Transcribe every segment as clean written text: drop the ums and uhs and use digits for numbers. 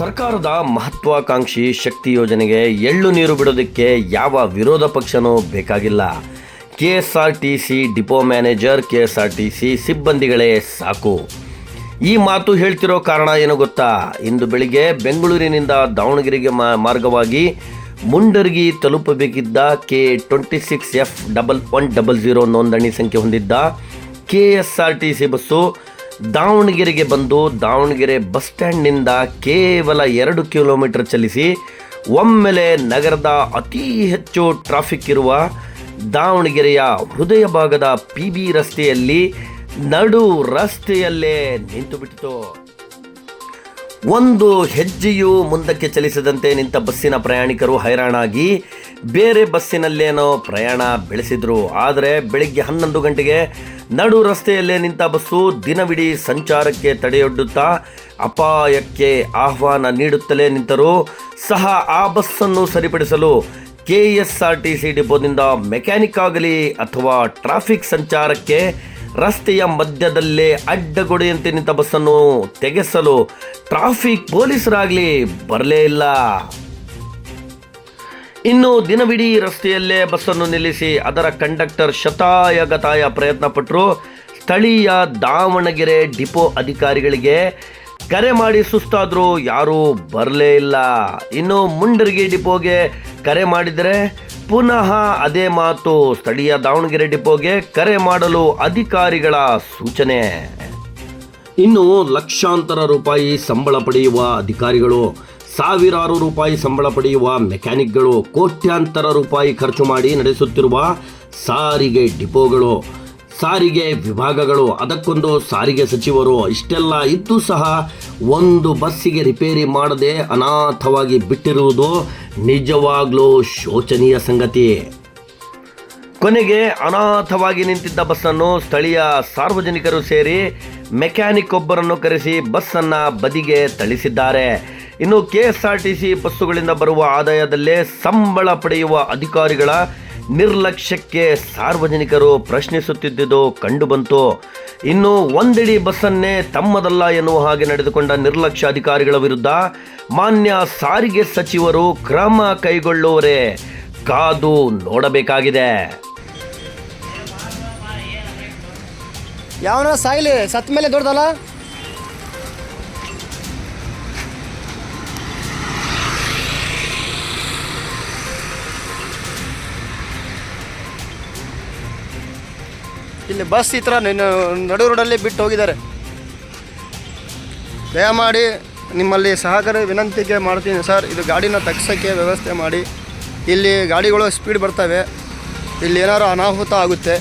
ಸರ್ಕಾರದ ಮಹತ್ವಾಕಾಂಕ್ಷಿ ಶಕ್ತಿ ಯೋಜನೆಗೆ ಎಳ್ಳು ನೀರು ಬಿಡೋದಕ್ಕೆ ಯಾವ ವಿರೋಧ ಪಕ್ಷನೂ ಬೇಕಾಗಿಲ್ಲ. KSRTC ಡಿಪೋ ಮ್ಯಾನೇಜರ್, KSRTC ಸಿಬ್ಬಂದಿಗಳೇ ಸಾಕು. ಈ ಮಾತು ಹೇಳ್ತಿರೋ ಕಾರಣ ಏನು ಗೊತ್ತಾ? ಇಂದು ಬೆಳಿಗ್ಗೆ ಬೆಂಗಳೂರಿನಿಂದ ದಾವಣಗೆರೆಗೆ ಮಾರ್ಗವಾಗಿ ಮುಂಡರ್ಗಿ ತಲುಪಬೇಕಿದ್ದ K26F1100 ನೋಂದಣಿ ಸಂಖ್ಯೆ ಹೊಂದಿದ್ದ KSRTC ಬಸ್ಸು ದಾವಣಗೆರೆಗೆ ಬಂದು ದಾವಣಗೆರೆ ಬಸ್ ಸ್ಟ್ಯಾಂಡ್ನಿಂದ ಕೇವಲ 2 ಕಿಲೋಮೀಟರ್ ಚಲಿಸಿ ಒಮ್ಮೆಲೆ ನಗರದ ಅತಿ ಹೆಚ್ಚು ಟ್ರಾಫಿಕ್ ಇರುವ ದಾವಣಗೆರೆಯ ಹೃದಯ ಭಾಗದ PB ರಸ್ತೆಯಲ್ಲಿ ನಡು ರಸ್ತೆಯಲ್ಲೇ ನಿಂತು ಬಿಟ್ಟಿತು. ಒಂದು ಹೆಜ್ಜೆಯೂ ಮುಂದಕ್ಕೆ ಚಲಿಸದಂತೆ ನಿಂತ ಬಸ್ಸಿನ ಪ್ರಯಾಣಿಕರು ಹೈರಾಣಾಗಿ ಬೇರೆ ಬಸ್ಸಿನಲ್ಲೇನೋ ಪ್ರಯಾಣ ಬೆಳೆಸಿದ್ರು. ಆದರೆ ಬೆಳಿಗ್ಗೆ 11 ಗಂಟೆಗೆ ನಡು ರಸ್ತೆಯಲ್ಲೇ ನಿಂತ ಬಸ್ಸು ದಿನವಿಡೀ ಸಂಚಾರಕ್ಕೆ ತಡೆಯೊಡ್ಡುತ್ತಾ ಅಪಾಯಕ್ಕೆ ಆಹ್ವಾನ ನೀಡುತ್ತಲೇ ನಿಂತರೂ ಸಹ ಆ ಬಸ್ಸನ್ನು ಸರಿಪಡಿಸಲು KSRTC ಡಿಪೋದಿಂದ ಮೆಕ್ಯಾನಿಕ್ ಆಗಲಿ ಅಥವಾ ಟ್ರಾಫಿಕ್ ಸಂಚಾರಕ್ಕೆ ರಸ್ತೆಯ ಮಧ್ಯದಲ್ಲೇ ಅಡ್ಡಗೋಡೆಯಂತೆ ನಿಂತ ಬಸ್ಸನ್ನು ತೆಗೆಸಲು ಟ್ರಾಫಿಕ್ ಪೊಲೀಸರಾಗಲಿ ಬರಲೇ ಇಲ್ಲ. ಇನ್ನು ದಿನವಿಡೀ ರಸ್ತೆಯಲ್ಲೇ ಬಸ್ಸನ್ನು ನಿಲ್ಲಿಸಿ ಅದರ ಕಂಡಕ್ಟರ್ ಶತಾಯಗತಾಯ ಪ್ರಯತ್ನ ಪಟ್ಟರು. ಸ್ಥಳೀಯ ದಾವಣಗೆರೆ ಡಿಪೋ ಅಧಿಕಾರಿಗಳಿಗೆ ಕರೆ ಮಾಡಿ ಸುಸ್ತಾದರೂ ಯಾರೂ ಬರಲೇ ಇಲ್ಲ. ಇನ್ನು ಮುಂಡರ್ಗಿ ಡಿಪೋಗೆ ಕರೆ ಮಾಡಿದರೆ ಪುನಃ ಅದೇ ಮಾತು. ಸ್ಥಳೀಯ ದಾವಣಗೆರೆ ಡಿಪೋಗೆ ಕರೆ ಮಾಡಲು ಅಧಿಕಾರಿಗಳ ಸೂಚನೆ. ಇನ್ನು ಲಕ್ಷಾಂತರ ರೂಪಾಯಿ ಸಂಬಳ ಪಡೆಯುವ ಅಧಿಕಾರಿಗಳು, ಸಾವಿರಾರು ರೂಪಾಯಿ ಸಂಬಳ ಪಡೆಯುವ ಮೆಕ್ಯಾನಿಕ್ಗಳು, ಕೋಟ್ಯಾಂತರ ರೂಪಾಯಿ ಖರ್ಚು ಮಾಡಿ ನಡೆಸುತ್ತಿರುವ ಸಾರಿಗೆ ಡಿಪೋಗಳು, ಸಾರಿಗೆ ವಿಭಾಗಗಳು, ಅದಕ್ಕೊಂದು ಸಾರಿಗೆ ಸಚಿವರು, ಇಷ್ಟೆಲ್ಲ ಇದ್ದು ಸಹ ಒಂದು ಬಸ್ಸಿಗೆ ರಿಪೇರಿ ಮಾಡದೆ ಅನಾಥವಾಗಿ ಬಿಟ್ಟಿರುವುದು ನಿಜವಾಗ್ಲೂ ಶೋಚನೀಯ ಸಂಗತಿ. ಕೊನೆಗೆ ಅನಾಥವಾಗಿ ನಿಂತಿದ್ದ ಬಸ್ಸನ್ನು ಸ್ಥಳೀಯ ಸಾರ್ವಜನಿಕರು ಸೇರಿ ಮೆಕ್ಯಾನಿಕ್ ಒಬ್ಬರನ್ನು ಕರೆಸಿ ಬಸ್ಸನ್ನು ಬದಿಗೆ ತಳ್ಳಿಸಿದ್ದಾರೆ. ಇನ್ನು KSRTC ಬಸ್ಸುಗಳಿಂದ ಬರುವ ಆದಾಯದಲ್ಲೇ ಸಂಬಳ ಪಡೆಯುವ ಅಧಿಕಾರಿಗಳ ನಿರ್ಲಕ್ಷ್ಯಕ್ಕೆ ಸಾರ್ವಜನಿಕರು ಪ್ರಶ್ನಿಸುತ್ತಿದ್ದುದು ಕಂಡುಬಂತು. ಇನ್ನು ಒಂದಿಡೀ ಬಸ್ಸನ್ನೇ ತಮ್ಮದಲ್ಲ ಎನ್ನುವ ಹಾಗೆ ನಡೆದುಕೊಂಡ ನಿರ್ಲಕ್ಷ್ಯ ಅಧಿಕಾರಿಗಳ ವಿರುದ್ಧ ಮಾನ್ಯ ಸಾರಿಗೆ ಸಚಿವರು ಕ್ರಮ ಕೈಗೊಳ್ಳುವರೆ ಕಾದು ನೋಡಬೇಕಾಗಿದೆ. ಯಾವನ ಸಾಯಿಲಿ ಸತ್ ಮೇಲೆ ದೊಡ್ಡದಲ್ಲ. ಇಲ್ಲಿ ಬಸ್ ಈ ಥರ ನಡು ರೋಡಲ್ಲಿ ಬಿಟ್ಟು ಹೋಗಿದ್ದಾರೆ. ದಯಮಾಡಿ ನಿಮ್ಮಲ್ಲಿ ಸಹಕಾರ ವಿನಂತಿಗೆ ಮಾಡ್ತೀನಿ ಸರ್, ಇದು ಗಾಡಿನ ತಗ್ಸೋಕ್ಕೆ ವ್ಯವಸ್ಥೆ ಮಾಡಿ. ಇಲ್ಲಿ ಗಾಡಿಗಳು ಸ್ಪೀಡ್ ಬರ್ತವೆ, ಇಲ್ಲಿ ಏನಾದ್ರು ಅನಾಹುತ ಆಗುತ್ತೆ,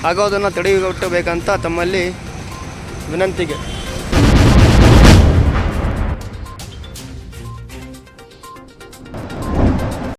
ಆಗೋದನ್ನು ತಡೆಗಟ್ಟಬೇಕಂತ ತಮ್ಮಲ್ಲಿ ವಿನಂತಿಗೆ.